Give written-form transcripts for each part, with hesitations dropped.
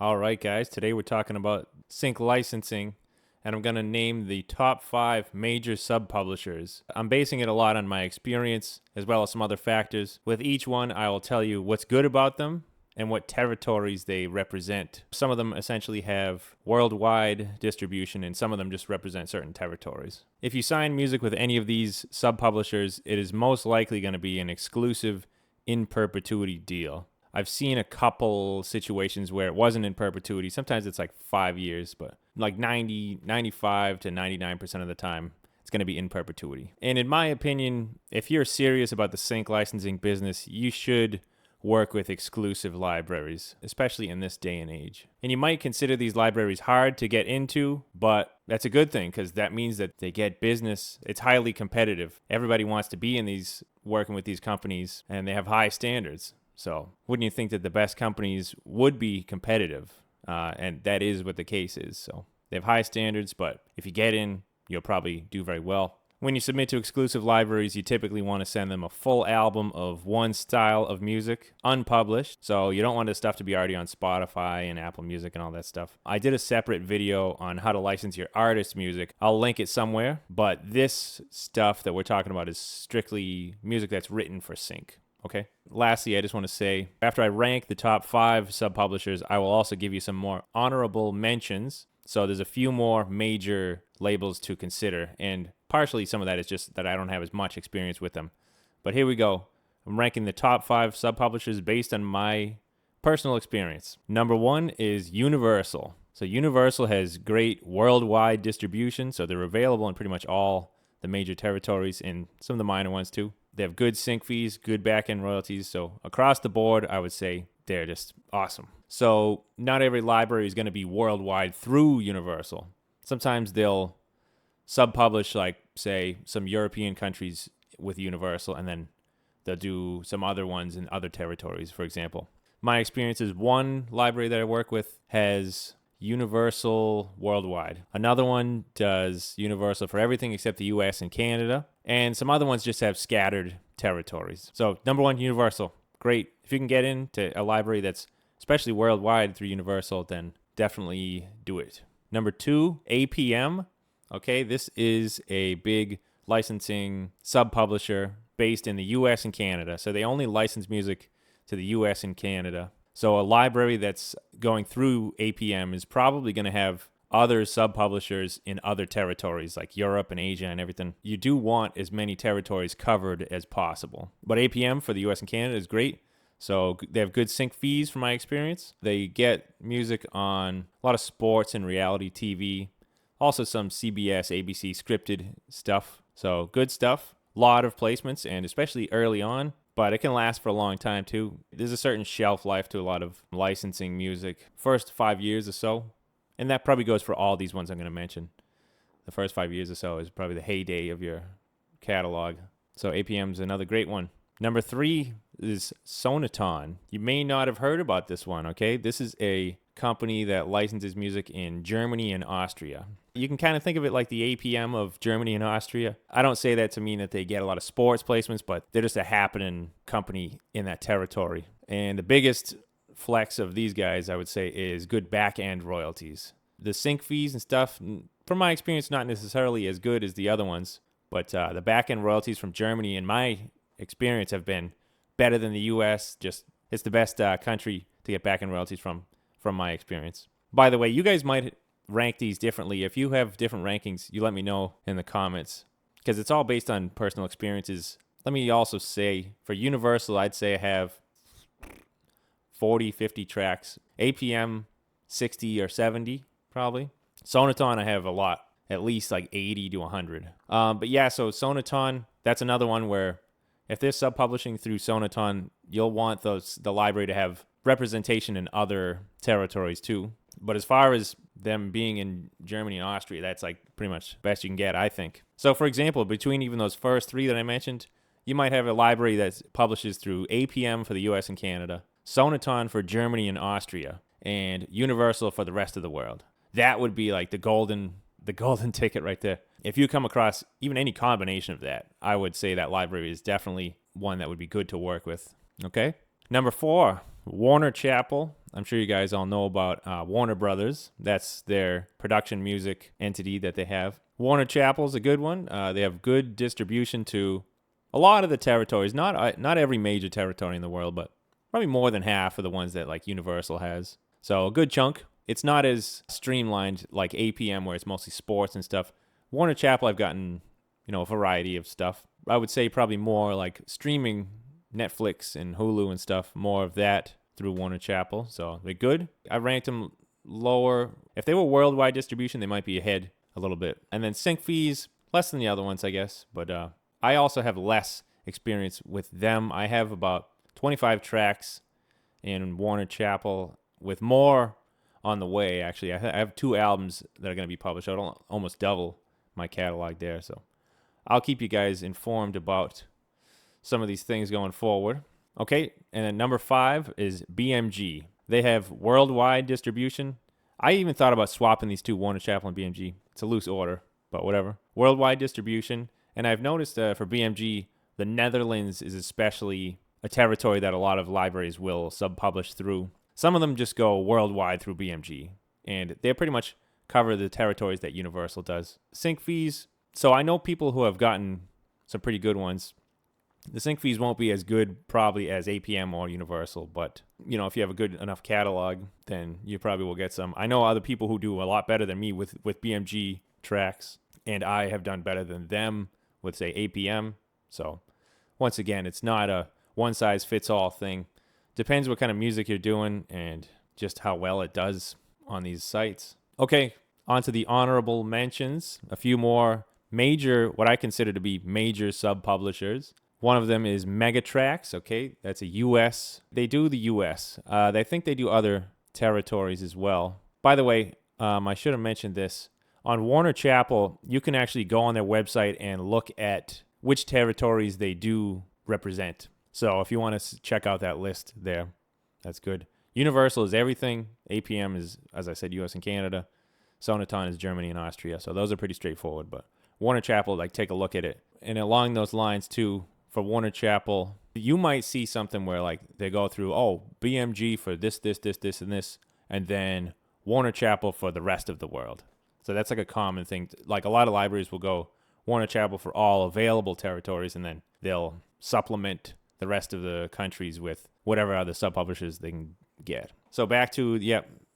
All right, guys, today we're talking about sync licensing, and I'm going to name the top 5 major sub-publishers. I'm basing it a lot on my experience as well as some other factors. With each one, I will tell you what's good about them and what territories they represent. Some of them essentially have worldwide distribution, and some of them just represent certain territories. If you sign music with any of these sub-publishers, it is most likely going to be an exclusive in perpetuity deal. I've seen a couple situations where it wasn't in perpetuity. Sometimes it's like 5 years, but like 95 to 99% of the time, it's going to be in perpetuity. And in my opinion, if you're serious about the sync licensing business, you should work with exclusive libraries, especially in this day and age. And you might consider these libraries hard to get into, but that's a good thing because that means that they get business. It's highly competitive. Everybody wants to be in these, working with these companies, and they have high standards. So wouldn't you think that the best companies would be competitive? And that is what the case is. So they have high standards, but if you get in, you'll probably do very well. When you submit to exclusive libraries, you typically want to send them a full album of one style of music, unpublished. So you don't want this stuff to be already on Spotify and Apple Music and all that stuff. I did a separate video on how to license your artist music. I'll link it somewhere, but this stuff that we're talking about is strictly music that's written for sync. Okay. Lastly, I just want to say, after I rank the top 5 sub-publishers, I will also give you some more honorable mentions. So there's a few more major labels to consider, and partially some of that is just that I don't have as much experience with them. But here we go. I'm ranking the top 5 sub-publishers based on my personal experience. Number 1 is Universal. So Universal has great worldwide distribution, so they're available in pretty much all the major territories and some of the minor ones too. They have good sync fees, good backend royalties. So across the board, I would say they're just awesome. So not every library is going to be worldwide through Universal. Sometimes they'll sub-publish, like, say, some European countries with Universal, and then they'll do some other ones in other territories, for example. My experience is one library that I work with has Universal worldwide. Another one does Universal for everything except the US and Canada. And some other ones just have scattered territories. So number 1, Universal. Great. If you can get into a library that's especially worldwide through Universal, then definitely do it. Number 2, APM. Okay, this is a big licensing sub-publisher based in the US and Canada. So they only license music to the US and Canada. So a library that's going through APM is probably going to have other sub-publishers in other territories like Europe and Asia and everything. You do want as many territories covered as possible. But APM for the US and Canada is great. So they have good sync fees from my experience. They get music on a lot of sports and reality TV. Also some CBS, ABC scripted stuff. So good stuff. A lot of placements, and especially early on. But it can last for a long time too. There's a certain shelf life to a lot of licensing music. First 5 years or so. And that probably goes for all these ones I'm going to mention. The first 5 years or so is probably the heyday of your catalog. So APM's another great one. Number 3 is Sonaton. You may not have heard about this one, okay? This is a company that licenses music in Germany and Austria. You can kind of think of it like the APM of Germany and Austria. I don't say that to mean that they get a lot of sports placements, but they're just a happening company in that territory. And the biggest flex of these guys, I would say, is good back-end royalties. The sync fees and stuff, from my experience, not necessarily as good as the other ones, but the back-end royalties from Germany, in my experience, have been better than the US. Just, it's the best country to get back-end royalties from my experience. By the way, you guys might rank these differently. If you have different rankings, you let me know in the comments, because it's all based on personal experiences. Let me also say, for Universal, I'd say I have 40, 50 tracks. APM, 60 or 70, probably. Sonaton, I have a lot, at least like 80 to 100. But yeah, so Sonaton, that's another one where if they're sub-publishing through Sonaton, you'll want the library to have representation in other territories too. But as far as them being in Germany and Austria, that's like pretty much the best you can get, I think. So for example, between even those first 3 that I mentioned, you might have a library that publishes through APM for the US and Canada, Sonaton for Germany and Austria, and Universal for the rest of the world. That would be like the golden ticket right there. If you come across even any combination of that, I would say that library is definitely one that would be good to work with. Okay? Number 4, Warner Chappell. I'm sure you guys all know about Warner Brothers. That's their production music entity that they have. Warner Chappell's a good one. They have good distribution to a lot of the territories. Not every major territory in the world, but probably more than half of the ones that like Universal has. So a good chunk. It's not as streamlined like APM where it's mostly sports and stuff. Warner Chappell, I've gotten, a variety of stuff. I would say probably more like streaming, Netflix and Hulu and stuff, more of that through Warner Chappell. So they're good. I ranked them lower. If they were worldwide distribution, they might be ahead a little bit. And then sync fees, less than the other ones, I guess. But I also have less experience with them. I have about 25 tracks in Warner Chappell with more on the way, actually. I have 2 albums that are going to be published. I'll almost double my catalog there. So I'll keep you guys informed about some of these things going forward. Okay, and then number 5 is BMG. They have worldwide distribution. I even thought about swapping these two, Warner Chappell and BMG. It's a loose order, but whatever. Worldwide distribution. And I've noticed for BMG, the Netherlands is especially a territory that a lot of libraries will sub-publish through. Some of them just go worldwide through BMG, and they pretty much cover the territories that Universal does. Sync fees. So I know people who have gotten some pretty good ones. The sync fees won't be as good probably as APM or Universal, but if you have a good enough catalog, then you probably will get some. I know other people who do a lot better than me with BMG tracks, and I have done better than them with, say, APM. So once again, it's not a one-size-fits-all thing. Depends what kind of music you're doing and just how well it does on these sites. Okay, on to the honorable mentions. A few more major, what I consider to be major sub-publishers. One of them is Megatrax, okay? That's a U.S. They do the U.S. They think they do other territories as well. By the way, I should have mentioned this. On Warner Chappell, you can actually go on their website and look at which territories they do represent. So if you want to check out that list there, that's good. Universal is everything. APM is, as I said, U.S. and Canada. Sonaton is Germany and Austria. So those are pretty straightforward. But Warner Chappell, take a look at it. And along those lines, too, for Warner Chappell, you might see something where, they go through, BMG for this, and this, and then Warner Chappell for the rest of the world. So that's a common thing. A lot of libraries will go Warner Chappell for all available territories, and then they'll supplement the rest of the countries with whatever other sub-publishers they can get. So back to,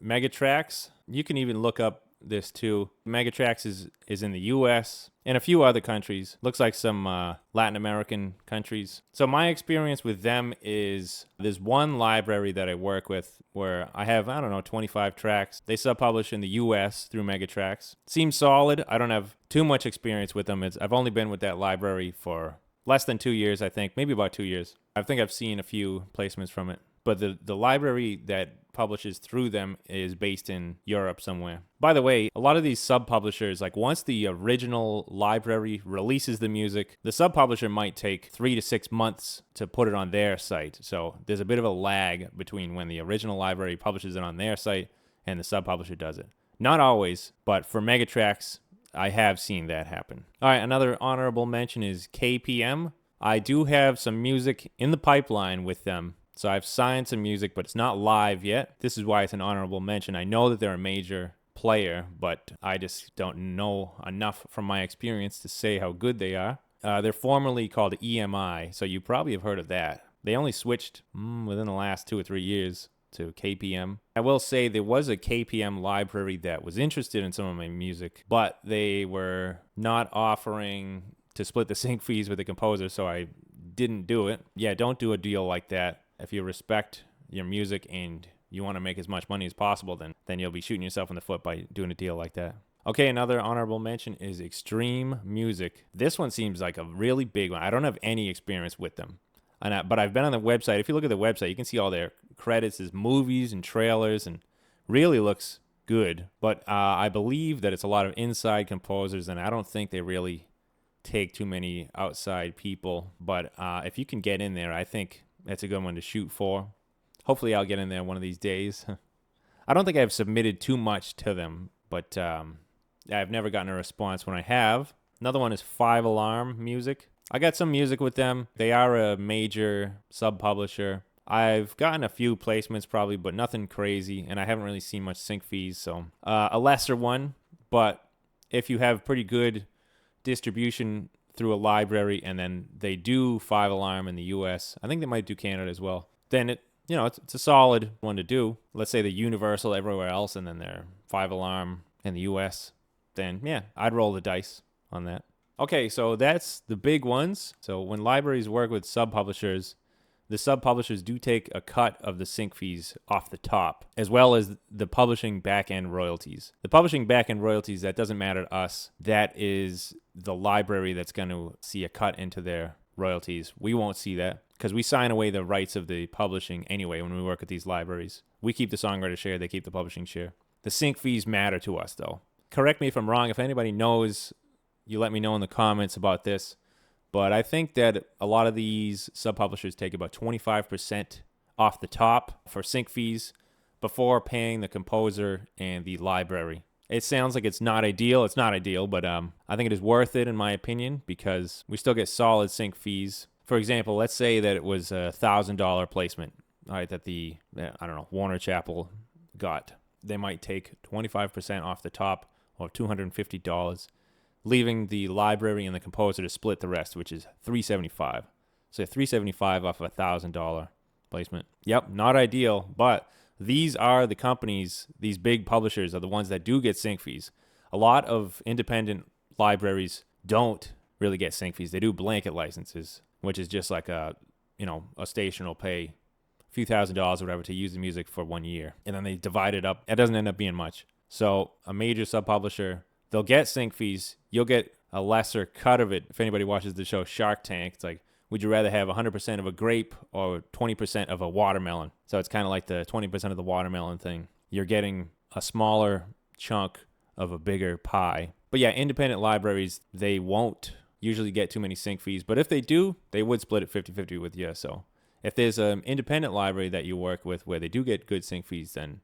Megatrax. You can even look up this too. Megatrax is in the U.S. and a few other countries. Looks like some Latin American countries. So my experience with them is there's one library that I work with where I have, 25 tracks. They sub-publish in the U.S. through Megatrax. Seems solid. I don't have too much experience with them. I've only been with that library for less than 2 years, I think. Maybe about 2 years. I think I've seen a few placements from it. But the library that publishes through them is based in Europe somewhere. By the way, a lot of these sub-publishers, once the original library releases the music, the sub-publisher might take 3 to 6 months to put it on their site. So there's a bit of a lag between when the original library publishes it on their site and the sub-publisher does it. Not always, but for Megatrax, I have seen that happen. All right, another honorable mention is KPM. I do have some music in the pipeline with them. So I've signed some music, but it's not live yet. This is why it's an honorable mention. I know that they're a major player, but I just don't know enough from my experience to say how good they are. They're formerly called EMI, so you probably have heard of that. They only switched within the last 2 or 3 years to KPM. I will say there was a KPM library that was interested in some of my music, but they were not offering to split the sync fees with the composer, so I didn't do it. Yeah, don't do a deal like that. If you respect your music and you want to make as much money as possible, then you'll be shooting yourself in the foot by doing a deal like that. Okay, another honorable mention is Extreme Music. This one seems like a really big one. I don't have any experience with them, but I've been on the website. If you look at the website, you can see all their credits as movies and trailers, and really looks good. But I believe that it's a lot of inside composers, and I don't think they really take too many outside people. But if you can get in there, I think that's a good one to shoot for. Hopefully I'll get in there one of these days. I don't think I've submitted too much to them, but I've never gotten a response when I have. Another one is 5 Alarm Music. I got some music with them. They are a major sub-publisher. I've gotten a few placements probably, but nothing crazy, and I haven't really seen much sync fees. So a lesser one, but if you have pretty good distribution through a library and then they do 5-alarm in the US, I think they might do Canada as well, then it's a solid one to do. Let's say they're universal everywhere else and then they're 5-alarm in the US, then yeah, I'd roll the dice on that. Okay, so that's the big ones. So when libraries work with sub-publishers, the sub-publishers do take a cut of the sync fees off the top, as well as the publishing backend royalties. The publishing backend royalties, that doesn't matter to us. That is the library that's going to see a cut into their royalties. We won't see that because we sign away the rights of the publishing anyway when we work with these libraries. We keep the songwriter share, they keep the publishing share. The sync fees matter to us, though. Correct me if I'm wrong. If anybody knows, you let me know in the comments about this. But I think that a lot of these sub-publishers take about 25% off the top for sync fees before paying the composer and the library. It sounds like it's not ideal. It's not ideal, but I think it is worth it in my opinion because we still get solid sync fees. For example, let's say that it was a $1,000 placement, all right, that the, Warner Chappell got. They might take 25% off the top, or $250. Leaving the library and the composer to split the rest, which is $375. So $375 off a $1,000 placement. Yep, not ideal, but these are the companies, these big publishers are the ones that do get sync fees. A lot of independent libraries don't really get sync fees. They do blanket licenses, which is just like a station will pay a few $1,000s or whatever to use the music for 1 year. And then they divide it up. It doesn't end up being much. So a major sub-publisher, they'll get sync fees. You'll get a lesser cut of it. If anybody watches the show Shark Tank, it's like, would you rather have 100% of a grape or 20% of a watermelon? So it's kind of like the 20% of the watermelon thing. You're getting a smaller chunk of a bigger pie. But yeah, independent libraries, they won't usually get too many sync fees. But if they do, they would split it 50-50 with you. So if there's an independent library that you work with where they do get good sync fees, then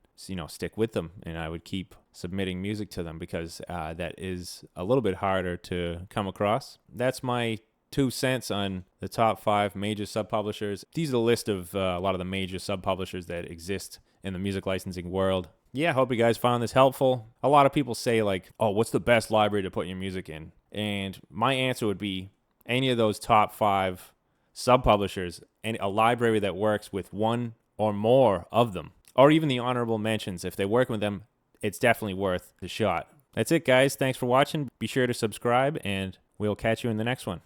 stick with them. And I would keep submitting music to them because that is a little bit harder to come across. That's my 2 cents on the top 5 major sub-publishers. These are the list of a lot of the major sub-publishers that exist in the music licensing world. Yeah, I hope you guys found this helpful. A lot of people say like, oh, what's the best library to put your music in? And my answer would be any of those top 5 sub-publishers and a library that works with one or more of them, or even the honorable mentions. If they work with them, it's definitely worth the shot. That's it, guys. Thanks for watching. Be sure to subscribe, and we'll catch you in the next one.